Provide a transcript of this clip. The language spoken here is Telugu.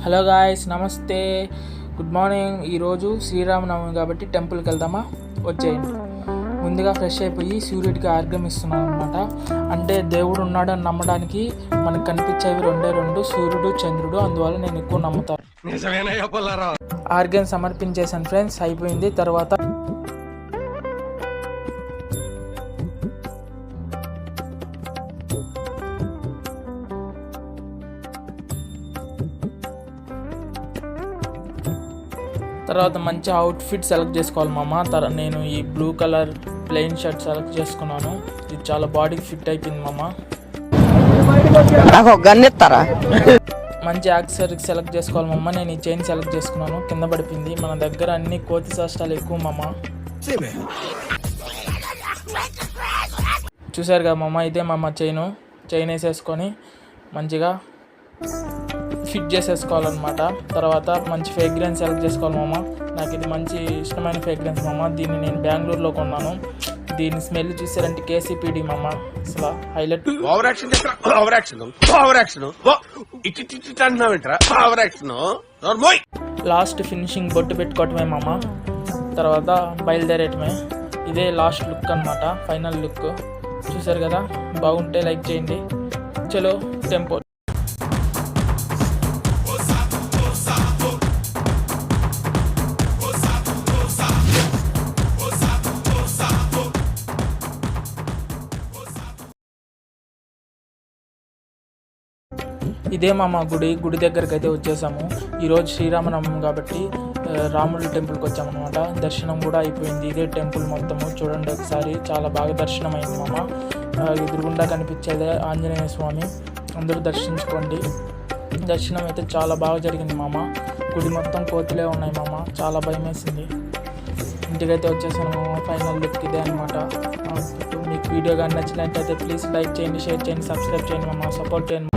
హలో గాయ్స్, నమస్తే, గుడ్ మార్నింగ్. ఈరోజు శ్రీరామనవమి కాబట్టి టెంపుల్కి వెళ్దామా? వచ్చేయండి. ముందుగా ఫ్రెష్ అయిపోయి సూర్యుడికి ఆర్గ్యం ఇస్తున్నాను అనమాట. అంటే దేవుడు ఉన్నాడని నమ్మడానికి మనకు కనిపించేవి రెండు, సూర్యుడు, చంద్రుడు. అందువల్ల నేను ఎక్కువ నమ్ముతాను. ఆర్గ్యం సమర్పించేసాను ఫ్రెండ్స్, అయిపోయింది. తర్వాత మంచి అవుట్ఫిట్ సెలెక్ట్ చేసుకోవాలి మామ. నేను ఈ blue colour plain shirt select చేసుకున్నాను. ఇది చాలా బాడీకి ఫిట్ అయిపోయింది మామ. మంచి యాక్సెసరీస్ సెలెక్ట్ చేసుకోవాలి మామ. నేను ఈ చైన్ సెలెక్ట్ చేసుకున్నాను, కింద పడిపోయింది. మన దగ్గర అన్ని కోతి శాస్త్రాలు ఎక్కువ మామ. చూసారు కదా మామ, ఇదే మామ చైన్ వేసేసుకొని మంచిగా ఫిట్ చేసేసుకోవాలన్నమాట. తర్వాత మంచి ఫ్రేగ్రెన్స్ సెలెక్ట్ చేసుకోవాలి మామ. నాకు ఇది మంచి ఇష్టమైన ఫ్రేగ్రెన్స్ మామ. దీన్ని నేను బెంగళూరులో కొన్నాను. దీని స్మెల్ చూసారంటే కేసీపీడి మామ. అసలు హైలైట్. లాస్ట్ ఫినిషింగ్ బొట్టు పెట్టుకోవటమే మామ. తర్వాత బయలుదేరేయటమే. ఇదే లాస్ట్ లుక్ అన్నమాట, ఫైనల్ లుక్. చూసారు కదా, బాగుంటే లైక్ చేయండి. చలో టెంపుల్. ఇదే మామ గుడి దగ్గరికి అయితే వచ్చేసాము. ఈరోజు శ్రీరామనవమి కాబట్టి రాముడి టెంపుల్కి వచ్చామన్నమాట. దర్శనం కూడా అయిపోయింది. ఇదే టెంపుల్ మొత్తము చూడండి ఒకసారి. చాలా బాగా దర్శనం అయింది మామ. ఎదురుగుండా కనిపించేదే ఆంజనేయ స్వామి. అందరూ దర్శించుకోండి. దర్శనం అయితే చాలా బాగా జరిగింది మామ. గుడి మొత్తం కోతులే ఉన్నాయి మామ. చాలా భయం వేసింది. ఇంటికైతే వచ్చేసాను మామ. ఫైనల్ లుక్ ఇదే అనమాట. మీకు వీడియో కానీ నచ్చినట్లయితే ప్లీజ్ లైక్ చేయండి, షేర్ చేయండి, సబ్స్క్రైబ్ చేయండి మామ. సపోర్ట్ చేయండి.